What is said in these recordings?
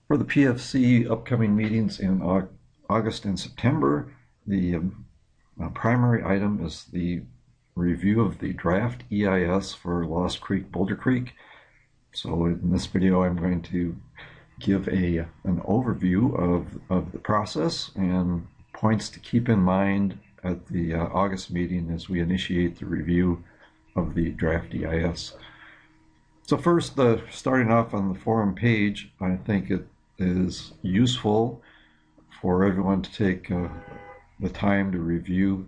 For the PFC upcoming meetings in August and September, the primary item is the review of the draft EIS for Lost Creek, Boulder Creek. So in this video, I'm going to give an overview of the process and points to keep in mind at the August meeting as we initiate the review of the draft EIS. So first, starting off on the forum page, I think it is useful for everyone to take the time to review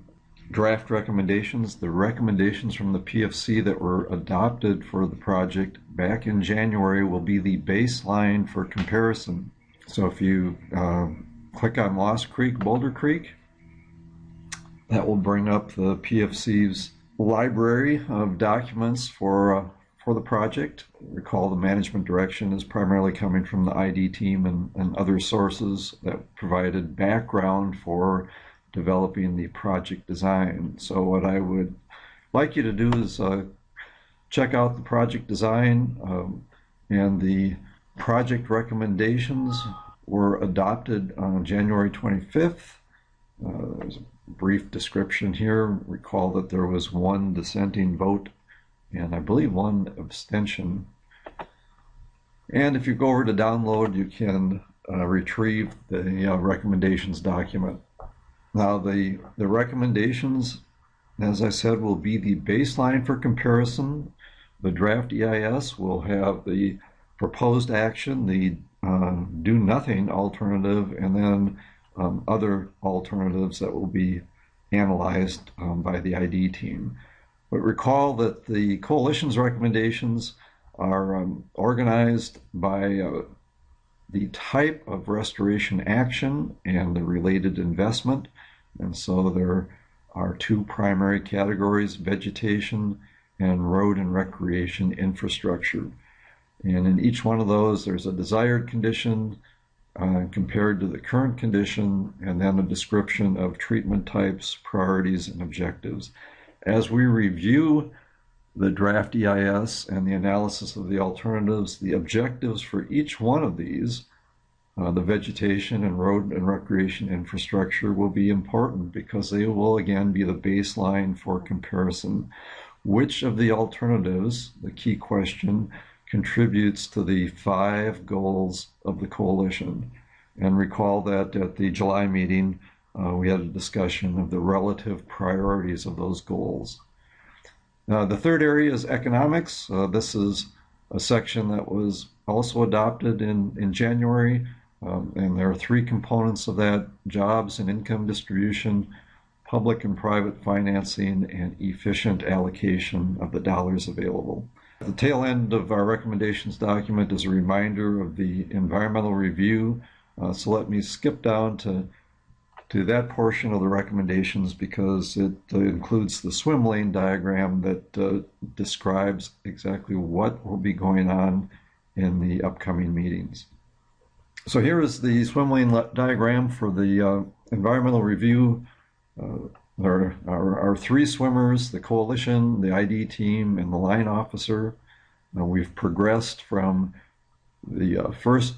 draft recommendations. The recommendations from the PFC that were adopted for the project back in January will be the baseline for comparison. So if you click on Lost Creek, Boulder Creek, that will bring up the PFC's library of documents for the project. Recall the management direction is primarily coming from the ID team and other sources that provided background for developing the project design. So what I would like you to do is check out the project design, and the project recommendations were adopted on January 25th. There's a brief description here. Recall that there was one dissenting vote and I believe one abstention. And if you go over to download, you can retrieve the recommendations document. Now the recommendations, as I said, will be the baseline for comparison. The draft EIS will have the proposed action, the do nothing alternative, and then other alternatives that will be analyzed by the ID team. But recall that the coalition's recommendations are organized by the type of restoration action and the related investment. And so there are two primary categories: vegetation and road and recreation infrastructure. And in each one of those, there's a desired condition compared to the current condition, and then a description of treatment types, priorities, and objectives. As we review the draft EIS and the analysis of the alternatives, the objectives for each one of these, the vegetation and road and recreation infrastructure, will be important because they will again be the baseline for comparison. Which of the alternatives, the key question, contributes to the 5 goals of the coalition? And recall that at the July meeting, we had a discussion of the relative priorities of those goals. The third area is economics. This is a section that was also adopted in January, and there are 3 components of that: jobs and income distribution, public and private financing, and efficient allocation of the dollars available. At the tail end of our recommendations document is a reminder of the environmental review. So let me skip down to that portion of the recommendations because it includes the swim lane diagram that describes exactly what will be going on in the upcoming meetings. So here is the swim lane diagram for the environmental review. There are 3 swimmers: the coalition, the ID team, and the line officer. We've progressed from the first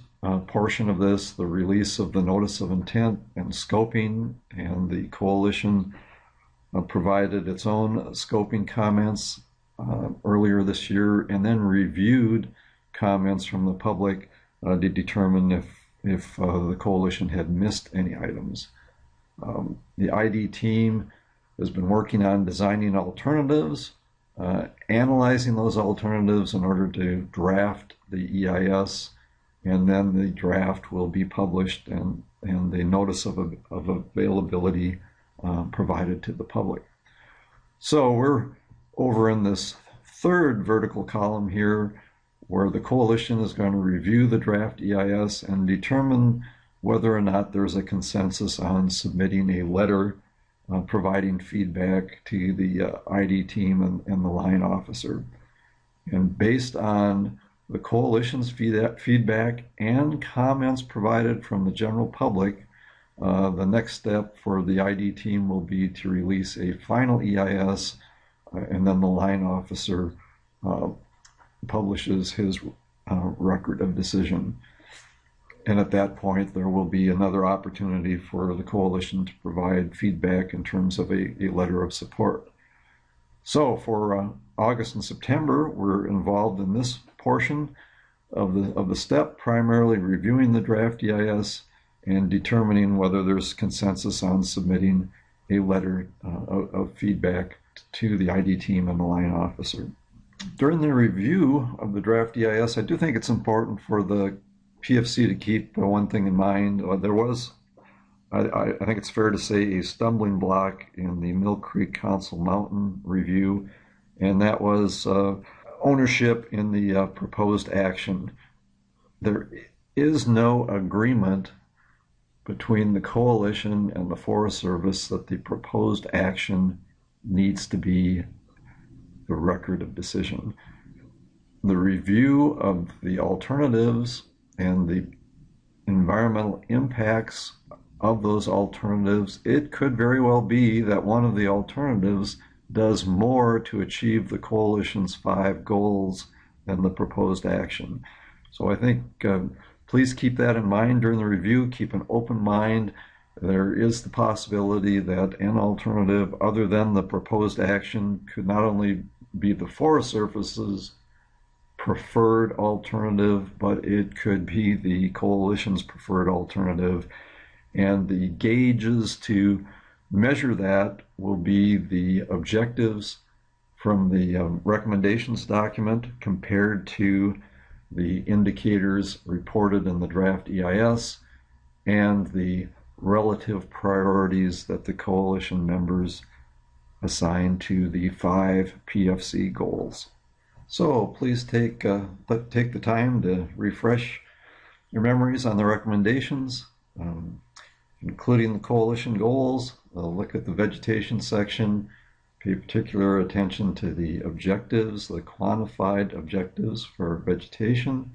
portion of this, the release of the notice of intent and scoping, and the coalition provided its own scoping comments earlier this year, and then reviewed comments from the public to determine if the coalition had missed any items. The ID team has been working on designing alternatives, analyzing those alternatives in order to draft the EIS, and then the draft will be published and the notice of availability provided to the public. So we're over in this third vertical column here, where the coalition is going to review the draft EIS and determine whether or not there's a consensus on submitting a letter providing feedback to the ID team and the line officer. And based on the coalition's feedback and comments provided from the general public, the next step for the ID team will be to release a final EIS, and then the line officer publishes his record of decision. And at that point, there will be another opportunity for the coalition to provide feedback in terms of a letter of support. So for August and September, we're involved in this portion of the step, primarily reviewing the draft EIS and determining whether there's consensus on submitting a letter of feedback to the ID team and the line officer. During the review of the draft EIS, I do think it's important for the PFC to keep one thing in mind. There was, I think it's fair to say, a stumbling block in the Mill Creek Council Mountain review, and that was ownership in the proposed action. There is no agreement between the coalition and the Forest Service that the proposed action needs to be the record of decision. The review of the alternatives and the environmental impacts of those alternatives, it could very well be that one of the alternatives does more to achieve the coalition's 5 goals than the proposed action. So I think please keep that in mind during the review. Keep an open mind. There is the possibility that an alternative other than the proposed action could not only be the Forest Service's preferred alternative, but it could be the coalition's preferred alternative. And the gauges to measure that will be the objectives from the recommendations document compared to the indicators reported in the draft EIS and the relative priorities that the coalition members assign to the 5 PFC goals. So please take the time to refresh your memories on the recommendations, including the coalition goals. Look at the vegetation section. Pay particular attention to the objectives, the quantified objectives for vegetation.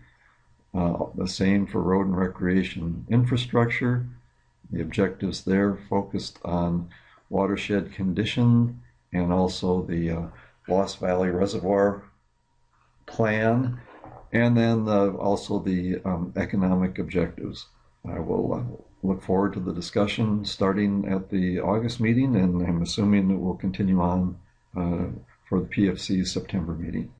The same for road and recreation infrastructure. The objectives there focused on watershed condition and also the Lost Valley Reservoir plan, and then also the economic objectives. I will look forward to the discussion starting at the August meeting, and I'm assuming it will continue on for the PFC's September meeting.